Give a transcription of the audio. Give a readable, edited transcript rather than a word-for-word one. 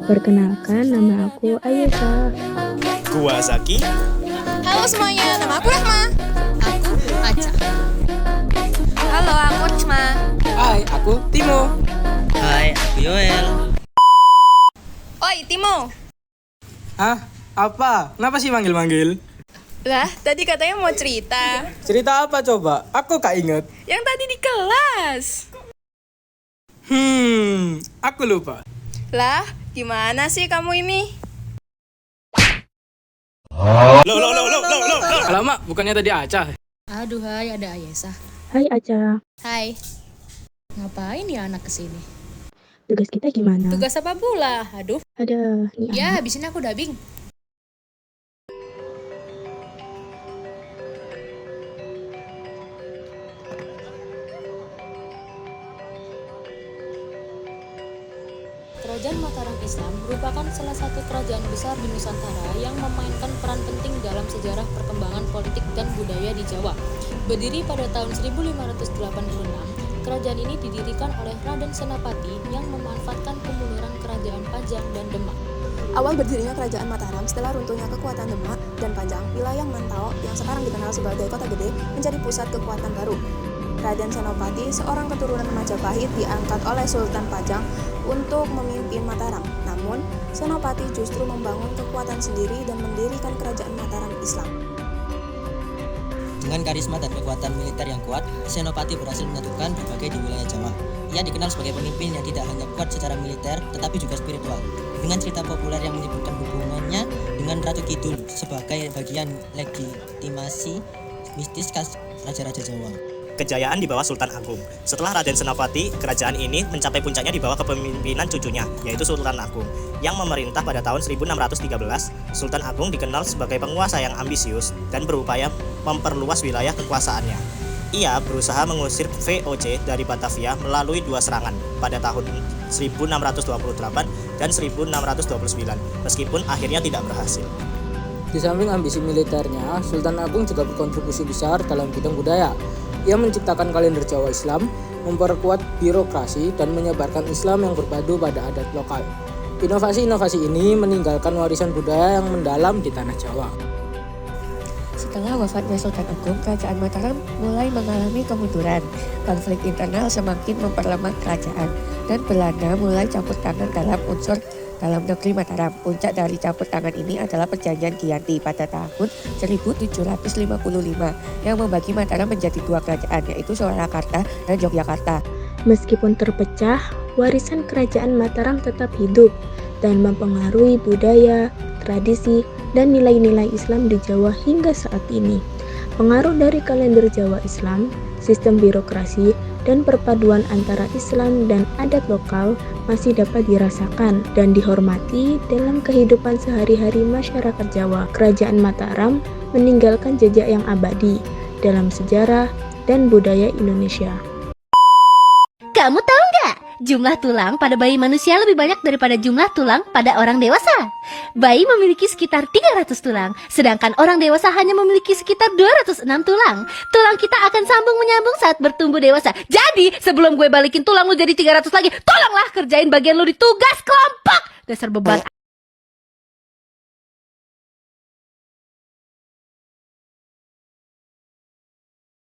Perkenalkan, nama aku Ayesha. Gua Zaki. Halo semuanya, nama aku Rahma. Aku Aca. Halo, aku Risma. Hai, aku Timo. Hai, aku Yoel. Oi, Timo. Hah? Apa? Kenapa sih manggil-manggil? Lah, tadi katanya mau cerita. Cerita apa coba? Aku gak inget. Yang tadi di kelas. Aku lupa. Lah, gimana sih kamu ini? Loh. Alamak, bukannya tadi Aca. Aduh, hai, ada Ayesah. Hai Aca, Hai. Ngapain ya anak kesini? tugas kita gimana? Tugas apa pula? Aduh. Ada nih Ya, anak. habis ini aku dubbing. Kerajaan Mataram Islam merupakan salah satu kerajaan besar di Nusantara yang memainkan peran penting dalam sejarah perkembangan politik dan budaya di Jawa. Berdiri pada tahun 1586, kerajaan ini didirikan oleh Raden Senapati yang memanfaatkan kemunduran kerajaan Pajang dan Demak. Awal berdirinya kerajaan Mataram setelah runtuhnya kekuatan Demak dan Pajang, wilayah Mantau yang sekarang dikenal sebagai Kota Gede menjadi pusat kekuatan baru. Raden Senopati, seorang keturunan Majapahit, diangkat oleh Sultan Pajang untuk memimpin Mataram. Namun, Senopati justru membangun kekuatan sendiri dan mendirikan kerajaan Mataram Islam. Dengan karisma dan kekuatan militer yang kuat, Senopati berhasil menyatukan berbagai di wilayah Jawa. Ia dikenal sebagai pemimpin yang tidak hanya kuat secara militer, tetapi juga spiritual. Dengan cerita populer yang menyebutkan hubungannya dengan Ratu Kidul sebagai bagian legitimasi mistis khas Raja-Raja Jawa. Kejayaan di bawah Sultan Agung. Setelah Raden Senapati, kerajaan ini mencapai puncaknya di bawah kepemimpinan cucunya, yaitu Sultan Agung, yang memerintah pada tahun 1613. Sultan Agung dikenal sebagai penguasa yang ambisius dan berupaya memperluas wilayah kekuasaannya. Ia berusaha mengusir VOC dari Batavia melalui dua serangan pada tahun 1628 dan 1629, meskipun akhirnya tidak berhasil. Di samping ambisi militernya, Sultan Agung juga berkontribusi besar dalam bidang budaya. Ia menciptakan kalender Jawa Islam, memperkuat birokrasi, dan menyebarkan Islam yang berpadu pada adat lokal. Inovasi-inovasi ini meninggalkan warisan budaya yang mendalam di tanah Jawa. Setelah wafatnya Sultan Agung, kerajaan Mataram mulai mengalami kemunduran. Konflik internal semakin memperlemah kerajaan, dan Belanda mulai campur tangan dalam unsur dalam negeri Mataram. Puncak dari campur tangan ini adalah Perjanjian Giyanti pada tahun 1755 yang membagi Mataram menjadi dua kerajaan, yaitu Surakarta dan Yogyakarta. Meskipun terpecah, warisan kerajaan Mataram tetap hidup dan mempengaruhi budaya, tradisi, dan nilai-nilai Islam di Jawa hingga saat ini. Pengaruh dari kalender Jawa Islam, sistem birokrasi, dan perpaduan antara Islam dan adat lokal masih dapat dirasakan dan dihormati dalam kehidupan sehari-hari masyarakat Jawa. Kerajaan Mataram meninggalkan jejak yang abadi dalam sejarah dan budaya Indonesia. Kamu tahu nggak? Jumlah tulang pada bayi manusia lebih banyak daripada jumlah tulang pada orang dewasa. Bayi memiliki sekitar 300 tulang, sedangkan orang dewasa hanya memiliki sekitar 206 tulang. Tulang kita akan sambung menyambung saat bertumbuh dewasa. Jadi, sebelum gue balikin tulang lu jadi 300 lagi, tolonglah kerjain bagian lu di tugas kelompok. Dasar beban.